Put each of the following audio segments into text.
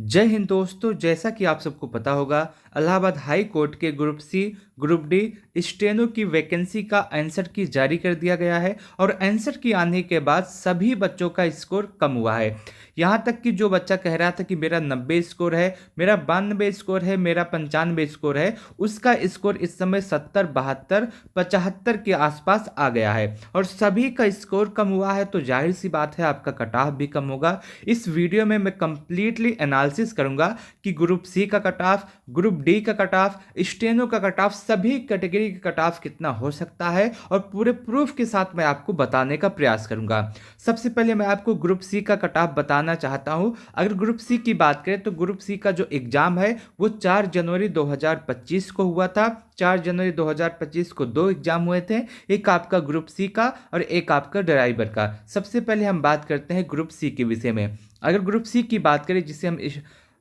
जय हिंद दोस्तों। जैसा कि आप सबको पता होगा, इलाहाबाद हाई कोर्ट के group C, group D steno की वैकेंसी का आंसर की जारी कर दिया गया है। और आंसर की आने के बाद सभी बच्चों का स्कोर कम हुआ है। यहाँ तक कि जो बच्चा कह रहा था कि मेरा 90 स्कोर है, मेरा 92 स्कोर है, मेरा 95 स्कोर है, उसका स्कोर इस समय 70, 72, 75 के आसपास आ गया है। और सभी का स्कोर कम हुआ है तो जाहिर सी बात है आपका कट ऑफ भी कम होगा। इस वीडियो में मैं कंप्लीटली एनालिसिस करूंगा कि ग्रुप सी का कट ऑफ, ग्रुप डी का कट ऑफ, स्टेनो का कट ऑफ, सभी कैटेगरी का कट ऑफ कितना हो सकता है और पूरे प्रूफ के साथ मैं आपको बताने का प्रयास करूंगा। सबसे पहले मैं आपको ग्रुप सी का कट ऑफ बताना चाहता हूं। अगर ग्रुप सी की बात करें तो ग्रुप सी का जो एग्जाम है वो 4 जनवरी 2025 को हुआ था। 4 जनवरी 2025 को दो एग्जाम हुए थे, एक आपका ग्रुप सी का और एक आपका ड्राइवर का। सबसे पहले हम बात करते हैं ग्रुप सी के विषय में। अगर ग्रुप सी की बात करें, जिसे हम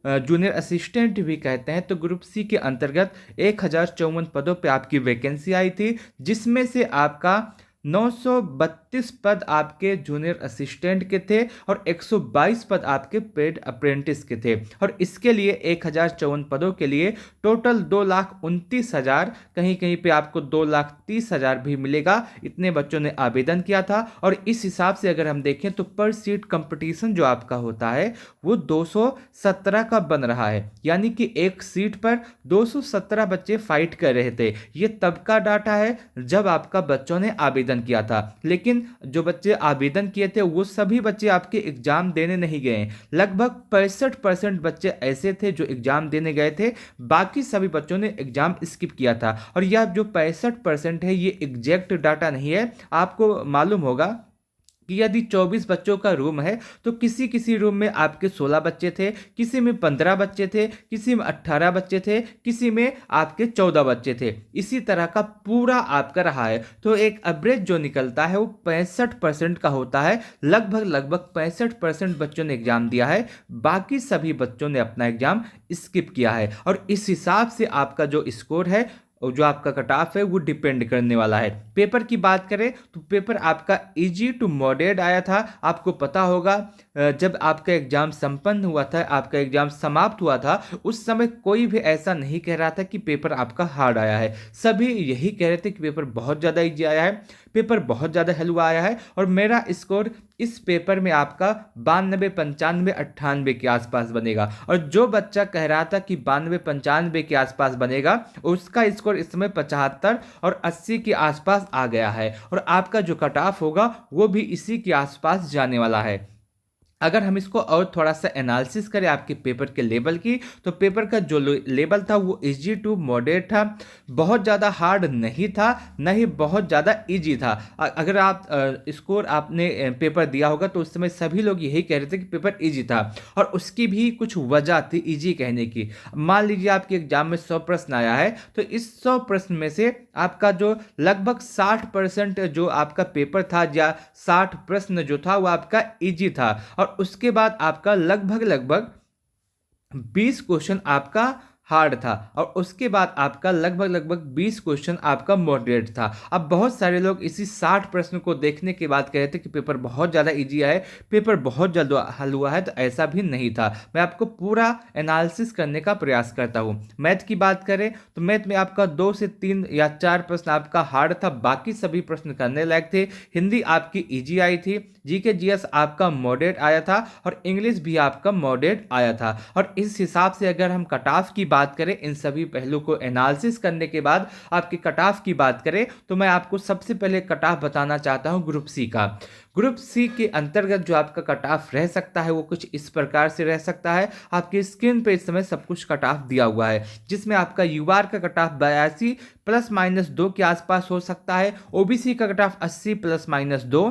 जूनियर असिस्टेंट भी कहते हैं, तो ग्रुप सी के अंतर्गत 1054 पदों पे आपकी वैकेंसी आई थी, जिसमें से आपका 932 पद आपके जूनियर असिस्टेंट के थे और 122 पद आपके पेड अप्रेंटिस के थे। और इसके लिए 1054 पदों के लिए टोटल 2,29,000, कहीं कहीं पे आपको 2,30,000 भी मिलेगा, इतने बच्चों ने आवेदन किया था। और इस हिसाब से अगर हम देखें तो पर सीट कंपटीशन जो आपका होता है वो 217 का बन रहा है, यानी कि एक सीट पर 217 बच्चे फाइट कर रहे थे। ये तब का डाटा है जब आपका बच्चों ने आवेदन किया था। लेकिन जो बच्चे आवेदन किए थे वो सभी बच्चे आपके एग्जाम देने नहीं गए। लगभग 65% बच्चे ऐसे थे जो एग्जाम देने गए थे, बाकी सभी बच्चों ने एग्जाम स्किप किया था। और यह जो 65% है ये एग्जैक्ट डाटा नहीं है। आपको मालूम होगा कि यदि 24 बच्चों का रूम है तो किसी किसी रूम में आपके 16 बच्चे थे, किसी में 15 बच्चे थे, किसी में 18 बच्चे थे, किसी में आपके 14 बच्चे थे। इसी तरह का पूरा आपका रहा है। तो एक एवरेज जो निकलता है वो 65% का होता है। लगभग लगभग 65% बच्चों ने एग्जाम दिया है, बाकी सभी बच्चों ने अपना एग्जाम स्किप किया है। और इस हिसाब से आपका जो स्कोर है और जो आपका कट ऑफ है वो डिपेंड करने वाला है। पेपर की बात करें तो पेपर आपका इजी टू मॉडरेट आया था। आपको पता होगा जब आपका एग्जाम संपन्न हुआ था, आपका एग्जाम समाप्त हुआ था, उस समय कोई भी ऐसा नहीं कह रहा था कि पेपर आपका हार्ड आया है। सभी यही कह रहे थे कि पेपर बहुत ज़्यादा इजी आया है, पेपर बहुत ज़्यादा हलवा आया है। और मेरा स्कोर इस पेपर में आपका 92, 95, 98 के आसपास बनेगा। और जो बच्चा कह रहा था कि 92, 95 के आसपास बनेगा, उसका स्कोर इस समय 75 और 80 के आसपास आ गया है। और आपका जो कट ऑफ होगा वो भी इसी के आसपास जाने वाला है। अगर हम इसको और थोड़ा सा एनालिसिस करें आपके पेपर के लेवल की, तो पेपर का जो लेवल था वो इजी टू मॉडरेट था। बहुत ज़्यादा हार्ड नहीं था, न ही बहुत ज़्यादा इजी था। अगर आप स्कोर आपने पेपर दिया होगा तो उस समय सभी लोग यही कह रहे थे कि पेपर इजी था। और उसकी भी कुछ वजह थी इजी कहने की। मान लीजिए आपके एग्जाम में 100 प्रश्न आया है, तो इस 100 प्रश्न में से आपका जो लगभग 60% जो आपका पेपर था, या 60 प्रश्न जो था वो आपका इजी था। और उसके बाद आपका लगभग लगभग 20 क्वेश्चन आपका हार्ड था। और उसके बाद आपका लगभग लगभग 20 क्वेश्चन आपका मॉडरेट था। अब बहुत सारे लोग इसी 60 प्रश्न को देखने के बाद कह रहे थे कि पेपर बहुत ज़्यादा इजी है, पेपर बहुत जल्द हल हुआ है, तो ऐसा भी नहीं था। मैं आपको पूरा एनालिसिस करने का प्रयास करता हूँ। मैथ की बात करें तो मैथ में आपका 2 से 3 या 4 प्रश्न आपका हार्ड था, बाकी सभी प्रश्न करने लायक थे। हिंदी आपकी इजी आई थी, जीके जीएस आपका मॉडरेट आया था और इंग्लिश भी आपका मॉडरेट आया था। और इस हिसाब से अगर हम कट ऑफ की बात करें, इन सभी पहलू को एनालिसिस करने के बाद आपके कट ऑफ की बात करें, तो मैं आपको सबसे पहले कट ऑफ बताना चाहता हूं ग्रुप सी का। ग्रुप सी के अंतर्गत जो आपका कट ऑफ रह सकता है वो कुछ इस प्रकार से रह सकता है। आपकी स्क्रीन पे इस समय सब कुछ कट ऑफ दिया हुआ है, जिसमें आपका यूआर का कट ऑफ 82 ±2 के आसपास हो सकता है। ओबीसी का कट ऑफ 80 ±2,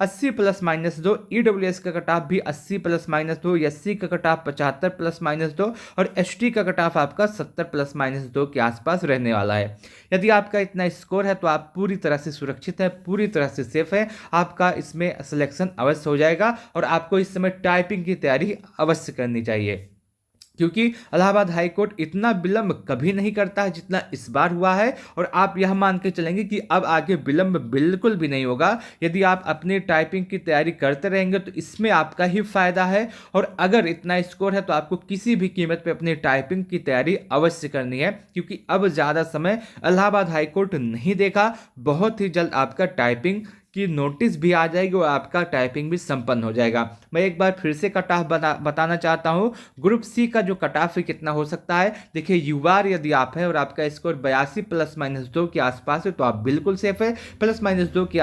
80 ±2, ईडब्ल्यूएस का कट ऑफ भी 80 ±2, एससी का कट ऑफ 75 ±2 और एसटी का कट ऑफ आपका 70 ±2 के आसपास रहने वाला है। यदि आपका इतना स्कोर है तो आप पूरी तरह से सुरक्षित हैं, पूरी तरह से सेफ है। आपका इसमें सिलेक्शन अवश्य हो जाएगा और आपको इस समय टाइपिंग की तैयारी अवश्य करनी चाहिए। क्योंकि इलाहाबाद हाई कोर्ट इतना विलंब कभी नहीं करता है जितना इस बार हुआ है। और आप यह मान के चलेंगे कि अब आगे विलंब बिल्कुल भी नहीं होगा। यदि आप अपनी टाइपिंग की तैयारी करते रहेंगे तो इसमें आपका ही फायदा है। और अगर इतना स्कोर है तो आपको किसी भी कीमत पे अपनी टाइपिंग की तैयारी अवश्य करनी है, क्योंकि अब ज़्यादा समय इलाहाबाद हाई कोर्ट नहीं देखा। बहुत ही जल्द आपका टाइपिंग की नोटिस भी आ जाएगी और आपका टाइपिंग भी संपन्न हो जाएगा। मैं एक बार फिर से कट ऑफ बताना चाहता हूँ। ग्रुप सी का जो कट ऑफ कितना हो सकता है, देखिए युवार यदि आप है और आपका स्कोर 82 +-2 के आसपास है तो आप बिल्कुल सेफ है। +-2 के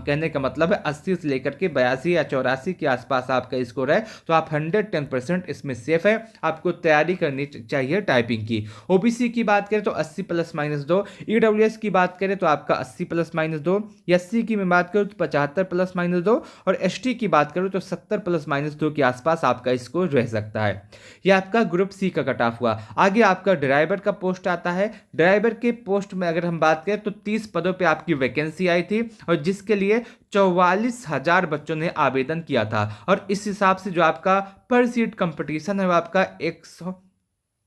कहने का मतलब है 80 से लेकर के 82 या 84 के आसपास आपका स्कोर है तो आप 110% इसमें सेफ है। आपको तैयारी करनी चाहिए टाइपिंग की। ओबीसी की बात करें तो 80 +-2, ईडब्ल्यूएस की बात करें तो आपका 80 +-2, एससी की मैं बात करूं तो 75 +-2 और एसटी की बात करूं तो 70 +-2 के आसपास आपका स्कोर रह सकता है। यह आपका ग्रुप सी का कट ऑफ हुआ। आगे आपका ड्राइवर का पोस्ट आता है। ड्राइवर के पोस्ट में अगर हम बात करें तो 30 पदों पे आपकी वैकेंसी आई थी और जिसके लिए 44,000 बच्चों ने आवेदन किया था। और इस हिसाब से जो आपका पर सीट कंपटीशन है वो आपका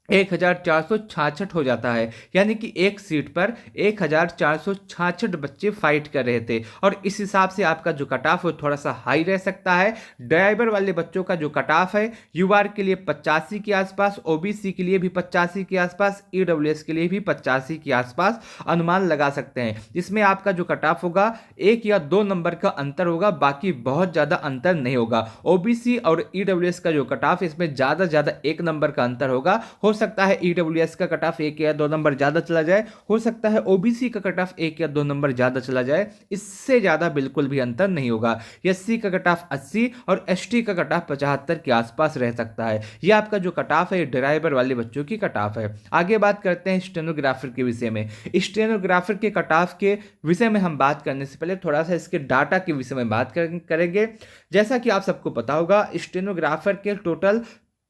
1,466 हो जाता है। यानी कि एक सीट पर 1,466 बच्चे फाइट कर रहे थे। और इस हिसाब से आपका जो कट ऑफ है थोड़ा सा हाई रह सकता है। ड्राइवर वाले बच्चों का जो कट ऑफ है यूआर के लिए 85 के आसपास, ओबीसी के लिए भी 85 के आसपास, ईडब्ल्यूएस के लिए भी 85 के आसपास अनुमान लगा सकते हैं। इसमें आपका जो कट ऑफ होगा 1 या 2 नंबर का अंतर होगा, बाकी बहुत ज़्यादा अंतर नहीं होगा। ओबीसी और ईडब्ल्यूएस का जो कट ऑफ इसमें ज़्यादा 1 नंबर का अंतर होगा। हो सकता है ईडब्ल्यूएस का कट ऑफ 1 या 2 नंबर ज्यादा चला जाए, हो सकता है ओबीसी का कट ऑफ 1 या 2 नंबर ज्यादा चला जाए। इससे ज्यादा बिल्कुल भी अंतर नहीं होगा। एससी का कट ऑफ 80 और एसटी का कट ऑफ 75 के आसपास रह सकता है। यह आपका जो कट ऑफ है ड्राइवर वाले बच्चों की कट ऑफ है। आगे बात करते हैं स्टेनोग्राफर के विषय में। स्टेनोग्राफर के कट ऑफ के विषय में हम बात करने से पहले थोड़ा सा इसके डाटा के विषय में बात करेंगे। जैसा कि आप सबको पता होगा स्टेनोग्राफर के टोटल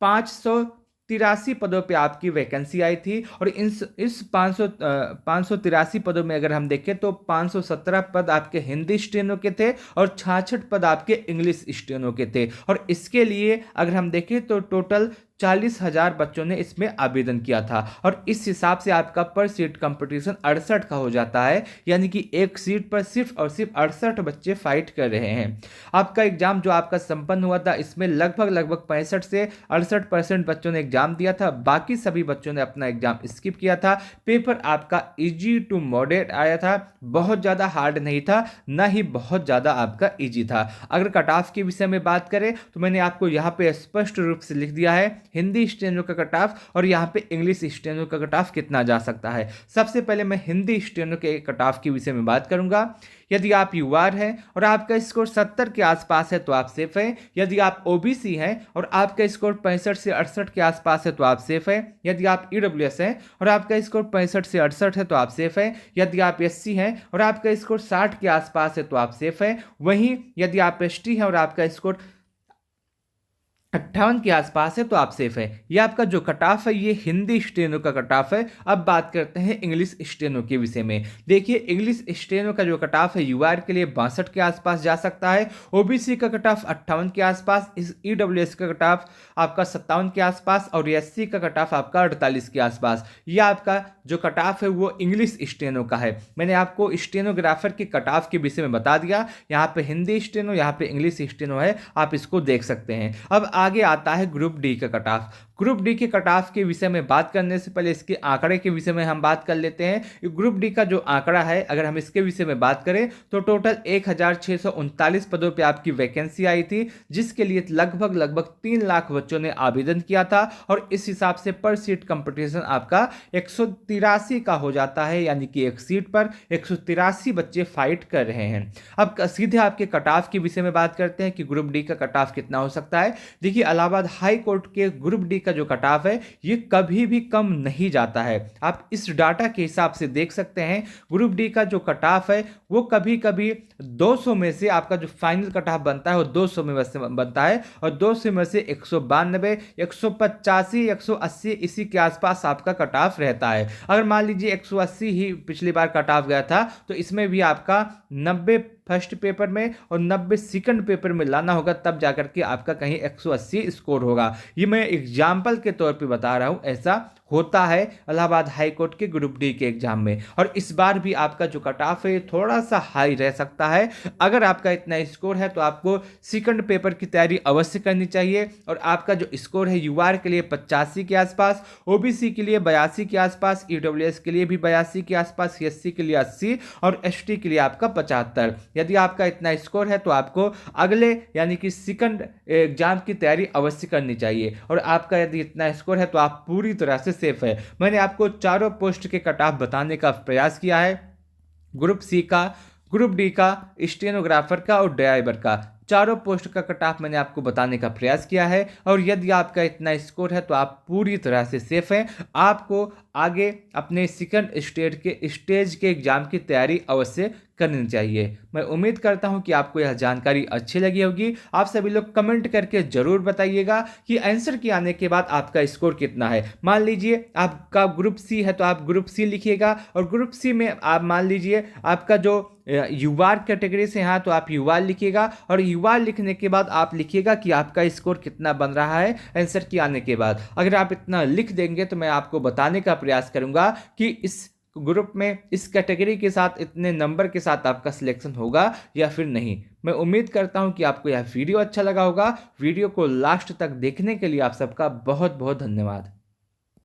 583 पदों पे आपकी वैकेंसी आई थी। और इस 583 पदों में अगर हम देखें तो 517 पद आपके हिंदी स्टेनो के थे और 66 पद आपके इंग्लिश स्टेनो के थे। और इसके लिए अगर हम देखें तो टोटल 40,000 बच्चों ने इसमें आवेदन किया था। और इस हिसाब से आपका पर सीट कंपटीशन 68 का हो जाता है। यानी कि एक सीट पर सिर्फ और सिर्फ 68 बच्चे फाइट कर रहे हैं। आपका एग्जाम जो आपका संपन्न हुआ था इसमें लगभग 65 से 68% बच्चों ने एग्जाम दिया था। बाकी सभी बच्चों ने अपना एग्जाम स्किप किया था। पेपर आपका इजी टू मॉडरेट आया था, बहुत ज़्यादा हार्ड नहीं था, ना ही बहुत ज़्यादा आपका इजी था। अगर कट ऑफ के विषय में बात करें तो मैंने आपको यहाँ पे स्पष्ट रूप से लिख दिया है हिंदी स्टेनो का कट ऑफ और यहाँ पे इंग्लिश स्टेनो का कट ऑफ कितना जा सकता है। सबसे पहले मैं हिंदी स्टेनो के कट ऑफ के विषय में बात करूंगा। यदि आप यूआर हैं और आपका स्कोर 70 के आसपास है तो आप सेफ हैं। यदि आप ओबीसी हैं और आपका स्कोर 65 से 68 के आसपास है तो आप सेफ हैं। यदि आप ईडब्ल्यूएस हैं और आपका स्कोर 65 से 68 है तो आप सेफ हैं। यदि आप एससी हैं और आपका स्कोर 60 के आसपास है तो आप सेफ हैं। वहीं यदि आप एसटी हैं और आपका स्कोर 58 के आसपास है तो आप सेफ है। ये आपका जो कट ऑफ है ये हिंदी स्टेनो का कट ऑफ है। अब बात करते हैं इंग्लिश स्टेनो के विषय में। देखिए इंग्लिश स्टेनो का जो कट ऑफ है यूआर के लिए 62 के आसपास जा सकता है। ओबीसी का कट ऑफ 58 के आसपास, इस ईडब्ल्यूएस का कट ऑफ आपका 57 के आसपास और एससी का कट ऑफ आपका 48 के आसपास। यह आपका जो कट ऑफ है वो इंग्लिश स्टेनो का है। मैंने आपको स्टेनोग्राफर के कट ऑफ के विषय में बता दिया। यहाँ पे हिंदी स्टेनो, यहाँ पे इंग्लिश स्टेनो है, आप इसको देख सकते हैं। अब आगे आता है ग्रुप डी का कट ऑफ। ग्रुप डी के कट ऑफ के विषय में बात करने से पहले इसके आंकड़े के विषय में हम बात कर लेते हैं। ग्रुप डी का जो आंकड़ा है अगर हम इसके विषय में बात करें तो टोटल 1,639 पदों पे आपकी वैकेंसी आई थी, जिसके लिए लगभग 3 लाख बच्चों ने आवेदन किया था। और इस हिसाब से पर सीट कंपटीशन आपका 183 का हो जाता है। यानी कि एक सीट पर 183 बच्चे फाइट कर रहे हैं। अब सीधे आपके कट ऑफ के विषय में बात करते हैं कि ग्रुप डी का कट ऑफ कितना हो सकता है। देखिए इलाहाबाद हाई कोर्ट के ग्रुप डी का जो कट ऑफ है ये कभी भी कम नहीं जाता है। आप इस डाटा के हिसाब से देख सकते हैं ग्रुप डी का जो कट ऑफ है वो कभी कभी 200 में से आपका जो फाइनल कट ऑफ बनता है वो 200 में से बनता है और 200 में से 192, 185, 180 इसी के आसपास आपका कट ऑफ रहता है। अगर मान लीजिए 180 ही पिछली बार कट ऑफ गया था तो इसमें भी आपका 90 फर्स्ट पेपर में और 90 सेकंड पेपर में लाना होगा, तब जाकर के आपका कहीं 180 स्कोर होगा। ये मैं एग्जाम्पल के तौर पे बता रहा हूँ, ऐसा होता है इलाहाबाद हाई कोर्ट के ग्रुप डी के एग्जाम में। और इस बार भी आपका जो कट ऑफ है थोड़ा सा हाई रह सकता है। अगर आपका इतना स्कोर है तो आपको सेकंड पेपर की तैयारी अवश्य करनी चाहिए। और आपका जो स्कोर है यूआर के लिए 85 के आसपास, ओबीसी के लिए 82 के आसपास, ईडब्ल्यूएस के लिए भी 82 के आसपास, एससी के लिए 80 और एसटी के लिए आपका 75। यदि आपका इतना स्कोर है तो आपको अगले यानी कि सेकंड एग्जाम की तैयारी अवश्य करनी चाहिए। और आपका यदि इतना स्कोर है तो आप पूरी तरह से सेफ है। मैंने आपको चारों पोस्ट के कट ऑफ बताने का प्रयास किया है, ग्रुप सी का, ग्रुप डी का, स्टेनोग्राफर का और ड्राइवर का। चारों पोस्ट का कट ऑफ मैंने आपको बताने का प्रयास किया है। और यदि आपका इतना स्कोर है तो आप पूरी तरह से सेफ हैं। आपको आगे अपने सेकंड स्टेज के एग्जाम की तैयारी अवश्य करनी चाहिए। मैं उम्मीद करता हूं कि आपको यह जानकारी अच्छी लगी होगी। आप सभी लोग कमेंट करके जरूर बताइएगा कि आंसर के आने के बाद आपका स्कोर कितना है। मान लीजिए आपका ग्रुप सी है तो आप ग्रुप सी लिखिएगा, और ग्रुप सी में आप मान लीजिए आपका जो यूआर कैटेगरी से है तो आप यूआर लिखिएगा, और यूआर लिखने के बाद आप लिखिएगा कि आपका स्कोर कितना बन रहा है आंसर के आने के बाद। अगर आप इतना लिख देंगे तो मैं आपको बताने का प्रयास करूंगा कि इस ग्रुप में इस कैटेगरी के साथ इतने नंबर के साथ आपका सिलेक्शन होगा या फिर नहीं। मैं उम्मीद करता हूं कि आपको यह वीडियो अच्छा लगा होगा। वीडियो को लास्ट तक देखने के लिए आप सबका बहुत बहुत धन्यवाद।